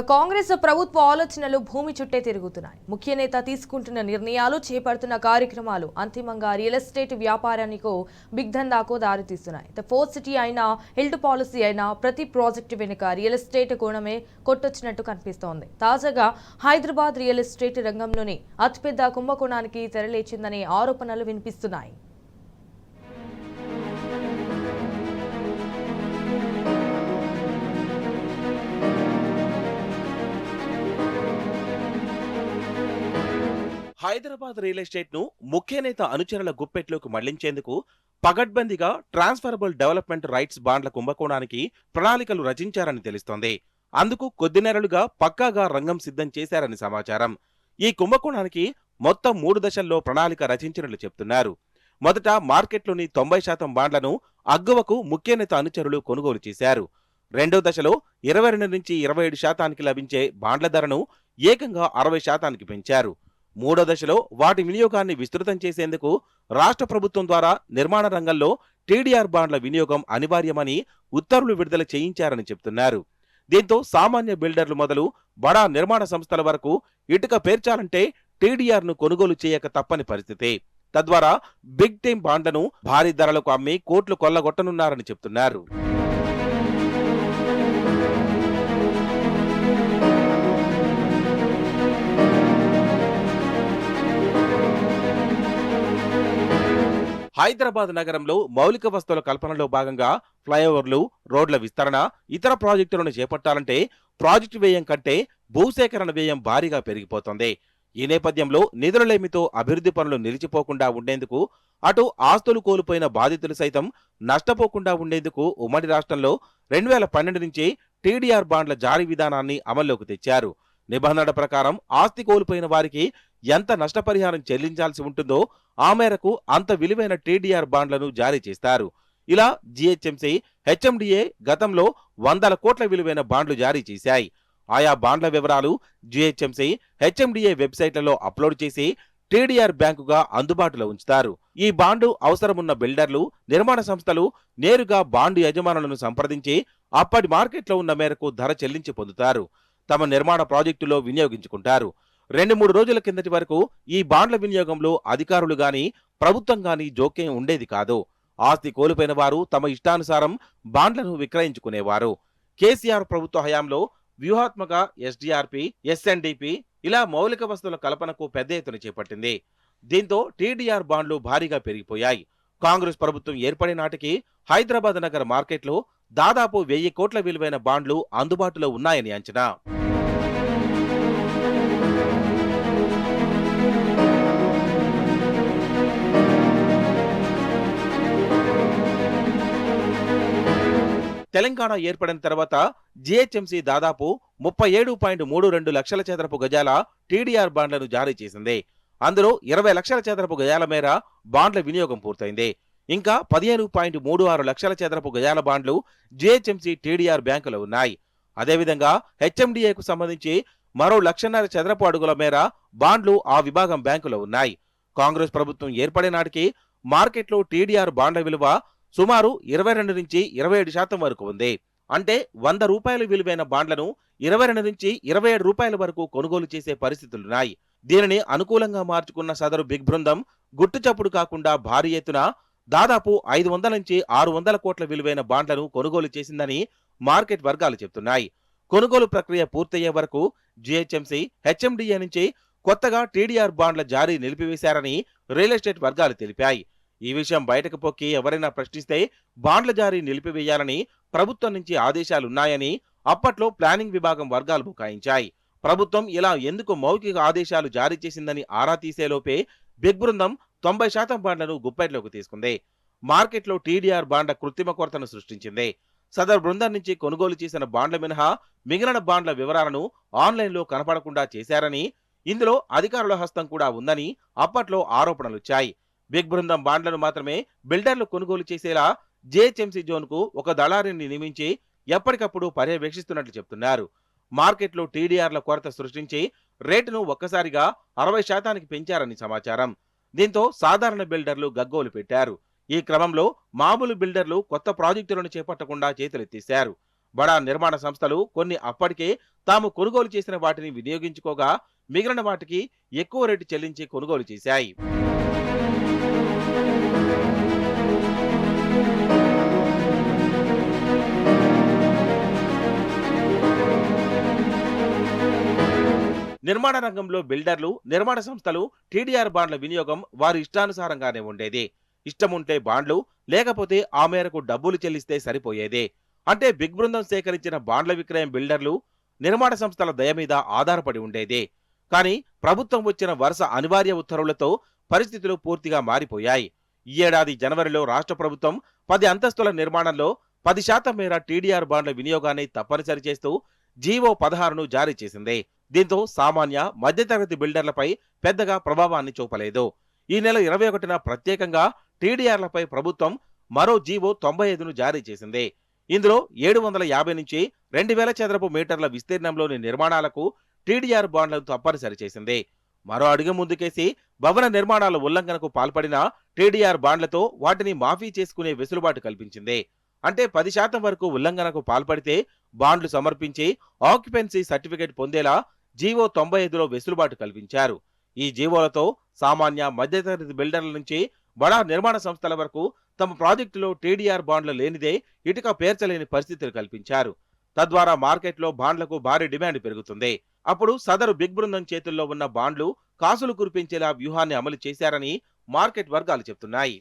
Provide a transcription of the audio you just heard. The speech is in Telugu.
కాంగ్రెస్ ప్రభుత్వ ఆలోచనలు భూమి చుట్టే తిరుగుతున్నాయి. ముఖ్య నేత తీసుకుంటున్న నిర్ణయాలు, చేపడుతున్న కార్యక్రమాలు అంతిమంగా రియల్ ఎస్టేట్ వ్యాపారానికి బిగ్ దందాకు దారితీస్తున్నాయి. ద ఫోర్త్ సిటీ అయినా, హిల్ట్ పాలసీ అయినా ప్రతి ప్రాజెక్టు వెనుక రియల్ ఎస్టేట్ కోణమే కొట్టొచ్చినట్టు కనిపిస్తోంది. తాజాగా హైదరాబాద్ రియల్ ఎస్టేట్ రంగంలోని అతిపెద్ద కుంభకోణానికి తెరలేచిందనే ఆరోపణలు వినిపిస్తున్నాయి. హైదరాబాద్ రియల్ ఎస్టేట్ ను ముఖ్య నేత అనుచరుల గుప్పెట్లోకి మళ్లించేందుకు పగడ్బందీగా ట్రాన్స్ఫరబుల్ డెవలప్మెంట్ రైట్స్ బాండ్ల కుంభకోణానికి ప్రణాళికలు రచించారని తెలుస్తోంది. అందుకు కొద్ది నెలలుగా పక్కాగా రంగం సిద్ధం చేశారని సమాచారం. ఈ కుంభకోణానికి మొత్తం 3 దశల్లో ప్రణాళిక రచించినట్లు చెప్తున్నారు. మొదట మార్కెట్లోని 90% బాండ్లను అగ్గువకు ముఖ్య నేత అనుచరులు కొనుగోలు చేశారు. రెండో దశలో 22 నుంచి 27% లభించే బాండ్ల ధరను ఏకంగా 60% పెంచారు. మూడో దశలో వాటి వినియోగాన్ని విస్తృతం చేసేందుకు రాష్ట్ర ప్రభుత్వం ద్వారా నిర్మాణ రంగంలో టీడీఆర్ బాండ్ల వినియోగం అనివార్యమని ఉత్తర్వులు విడుదల చేయించారని చెప్తున్నారు. దీంతో సామాన్య బిల్డర్లు మొదలు బడా నిర్మాణ సంస్థల వరకు ఇటుక పేర్చాలంటే టీడీఆర్ ను కొనుగోలు చేయక తప్పని పరిస్థితి. తద్వారా బిగ్ టైం బాండ్లను భారీ ధరలకు అమ్మి కోట్లు కొల్లగొట్టనున్నారని చెప్తున్నారు. హైదరాబాద్ నగరంలో మౌలిక వస్తువుల కల్పనలో భాగంగా ఫ్లైఓవర్లు, రోడ్ల విస్తరణ, ఇతర ప్రాజెక్టులను చేపట్టాలంటే ప్రాజెక్టు వ్యయం కంటే భూసేకరణ వ్యయం భారీగా పెరిగిపోతోంది. ఈ నేపథ్యంలో నిధులలేమితో అభివృద్ధి పనులు నిలిచిపోకుండా ఉండేందుకు, అటు ఆస్తులు కోల్పోయిన బాధితులు సైతం నష్టపోకుండా ఉండేందుకు ఉమ్మడి రాష్ట్రంలో 2012 నుంచి టీడీఆర్ బాండ్ల జారీ విధానాన్ని అమల్లోకి తెచ్చారు. నిబంధనల ప్రకారం ఆస్తి కోల్పోయిన వారికి ఎంత నష్టపరిహారం చెల్లించాల్సి ఉంటుందో ఆ మేరకు అంత విలువైన టీడీఆర్ బాండ్లను జారీ చేస్తారు. ఇలా జీహెచ్ఎంసీ, హెచ్ఎండిఏ గతంలో 100 కోట్ల విలువైన బాండ్లు జారీ చేశాయి. ఆయా బాండ్ల వివరాలు జీహెచ్ఎంసీ, హెచ్ఎండిఏ వెబ్సైట్లలో అప్లోడ్ చేసి టీడీఆర్ బ్యాంకుగా అందుబాటులో ఉంచుతారు. ఈ బాండు అవసరమున్న బిల్డర్లు, నిర్మాణ సంస్థలు నేరుగా బాండు యజమానులను సంప్రదించి అప్పటి మార్కెట్లో ఉన్న మేరకు ధర చెల్లించి పొందుతారు. తమ నిర్మాణ ప్రాజెక్టులో వినియోగించుకుంటారు. 2-3 రోజుల కిందటి వరకు ఈ బాండ్ల వినియోగంలో అధికారులు గాని, ప్రభుత్వం గాని జోక్యం ఉండేది కాదు. ఆస్తి కోల్పోయిన వారు తమ ఇష్టానుసారం బాండ్లను విక్రయించుకునేవారు. కేసీఆర్ ప్రభుత్వ హయాంలో వ్యూహాత్మక ఎస్డీఆర్పీ, ఎస్ఎన్డీపీ ఇలా మౌలిక వస్తువుల కల్పనకు పెద్ద ఎత్తున చేపట్టింది. దీంతో టీడీఆర్ బాండ్లు భారీగా పెరిగిపోయాయి. కాంగ్రెస్ ప్రభుత్వం ఏర్పడే నాటికి హైదరాబాద్ నగర మార్కెట్లో దాదాపు 1000 కోట్ల విలువైన బాండ్లు అందుబాటులో ఉన్నాయని అంచనా. తెలంగాణ ఏర్పడిన తర్వాత జీహెచ్ఎంసీ దాదాపు 37.32 లక్షల చదరపు గజాల టీడీఆర్ బాండ్లను జారీ చేసింది. అందులో 20 లక్షల చదరపు గజాల మేర బాండ్ల వినియోగం పూర్తయింది. ఇంకా 15.36 లక్షల చదరపు గజాల బాండ్లు జీహెచ్ఎంసీ టీడీఆర్ బ్యాంకులో ఉన్నాయి. అదేవిధంగా హెచ్ఎండిఏకు సంబంధించి మరో 1.5 చదరపు అడుగుల మేర బాండ్లు ఆ విభాగం బ్యాంకులో ఉన్నాయి. కాంగ్రెస్ ప్రభుత్వం ఏర్పడే నాటికి మార్కెట్లో టీడీఆర్ బాండ్ల విలువ సుమారు 22 నుంచి 27% వరకు ఉంది. అంటే 100 రూపాయల విలువైన బాండ్లను 22 నుంచి 27 రూపాయల వరకు కొనుగోలు చేసే పరిస్థితులున్నాయి. దీనిని అనుకూలంగా మార్చుకున్న సదరు బిగ్ బృందం గుట్టుచప్పుడు కాకుండా భారీ ఎత్తున దాదాపు 500 నుంచి 600 కోట్ల విలువైన బాండ్లను కొనుగోలు చేసిందని మార్కెట్ వర్గాలు చెబుతున్నాయి. కొనుగోలు ప్రక్రియ పూర్తయ్యే వరకు జీహెచ్ఎంసీ, హెచ్ఎండిఏ నుంచి కొత్తగా టీడీఆర్ బాండ్ల జారీ నిలిపివేశారని రియల్ ఎస్టేట్ వర్గాలు తెలిపాయి. ఈ విషయం బయటకు పొక్కి ఎవరైనా ప్రశ్నిస్తే బాండ్ల జారీ నిలిపివేయాలని ప్రభుత్వం నుంచి ఆదేశాలున్నాయని అప్పట్లో ప్లానింగ్ విభాగం వర్గాలు బుకాయించాయి. ప్రభుత్వం ఇలా ఎందుకు మౌఖిక ఆదేశాలు జారీ చేసిందని ఆరా తీసేలోపే బిగ్ బృందం 90% బాండ్లను గుప్పెట్లోకి తీసుకుంది. మార్కెట్లో టీడీఆర్ బాండ్ల కృత్రిమ కొరతను సృష్టించింది. సదరు బృందం నుంచి కొనుగోలు చేసిన బాండ్ల మినహా మిగిలిన బాండ్ల వివరాలను ఆన్లైన్లో కనపడకుండా చేశారని, ఇందులో అధికారుల హస్తం కూడా ఉందని అప్పట్లో ఆరోపణలుచ్చాయి. బిగ్ బృందం బాండ్లను మాత్రమే బిల్డర్లు కొనుగోలు చేసేలా జీహెచ్ఎంసీ జోన్కు ఒక దళారిని నియమించి ఎప్పటికప్పుడు పర్యవేక్షిస్తున్నట్లు చెప్తున్నారు. మార్కెట్లో టీడీఆర్ల కొరత సృష్టించి రేటును ఒక్కసారిగా 60% పెంచారని సమాచారం. దీంతో సాధారణ బిల్డర్లు గగ్గోలు పెట్టారు. ఈ క్రమంలో మామూలు బిల్డర్లు కొత్త ప్రాజెక్టులను చేపట్టకుండా చేతులెత్తేశారు. బడా నిర్మాణ సంస్థలు కొన్ని అప్పటికే తాము కొనుగోలు చేసిన వాటిని వినియోగించుకోగా మిగిలిన వాటికి ఎక్కువ రేటు చెల్లించి కొనుగోలు చేశాయి. నిర్మాణ రంగంలో బిల్డర్లు, నిర్మాణ సంస్థలు టీడీఆర్ బాండ్ల వినియోగం వారి ఇష్టానుసారంగానే ఉండేది. ఇష్టముంటే బాండ్లు, లేకపోతే ఆ మేరకు డబ్బులు చెల్లిస్తే సరిపోయేది. అంటే బిగ్ బృందం సేకరించిన బాండ్ల విక్రయం బిల్డర్లు, నిర్మాణ సంస్థల దయ మీద ఆధారపడి ఉండేది. కానీ ప్రభుత్వం వచ్చిన వరుస అనివార్య ఉత్తర్వులతో పరిస్థితులు పూర్తిగా మారిపోయాయి. ఈ ఏడాది జనవరిలో రాష్ట్ర ప్రభుత్వం 10 అంతస్తుల నిర్మాణంలో 10% మేర టీడీఆర్ బాండ్ల వినియోగాన్ని తప్పనిసరి చేస్తూ జీవో 16ను జారీ చేసింది. దీంతో సామాన్య, మధ్యతరగతి బిల్డర్లపై పెద్దగా ప్రభావాన్ని చూపలేదు. ఈ నెల 21న ప్రత్యేకంగా టీడీఆర్లపై ప్రభుత్వం మరో జీవో 95ను జారీ చేసింది. ఇందులో 750 నుంచి 2000 చదరపు మీటర్ల విస్తీర్ణంలోని నిర్మాణాలకు టీడీఆర్ బాండ్లను తప్పనిసరి చేసింది. మరో అడుగు ముందుకేసి భవన నిర్మాణాల ఉల్లంఘనకు పాల్పడిన టీడీఆర్ బాండ్లతో వాటిని మాఫీ చేసుకునే వెసులుబాటు కల్పించింది. అంటే 10% వరకు ఉల్లంఘనకు పాల్పడితే బాండ్లు సమర్పించి ఆక్యుపెన్సీ సర్టిఫికేట్ పొందేలా జీవో 95లో వెసులుబాటు కల్పించారు. ఈ జీవోలతో సామాన్య, మధ్యతరగతి బిల్డర్ల నుంచి బడా నిర్మాణ సంస్థల వరకు తమ ప్రాజెక్టులో టీడీఆర్ బాండ్లు లేనిదే ఇటుక పేర్చలేని పరిస్థితులు కల్పించారు. తద్వారా మార్కెట్లో బాండ్లకు భారీ డిమాండ్ పెరుగుతుంది. అప్పుడు సదరు బిగ్ బృందం చేతుల్లో ఉన్న బాండ్లు కాసులు కురిపించేలా వ్యూహాన్ని అమలు చేశారని మార్కెట్ వర్గాలు చెప్తున్నాయి.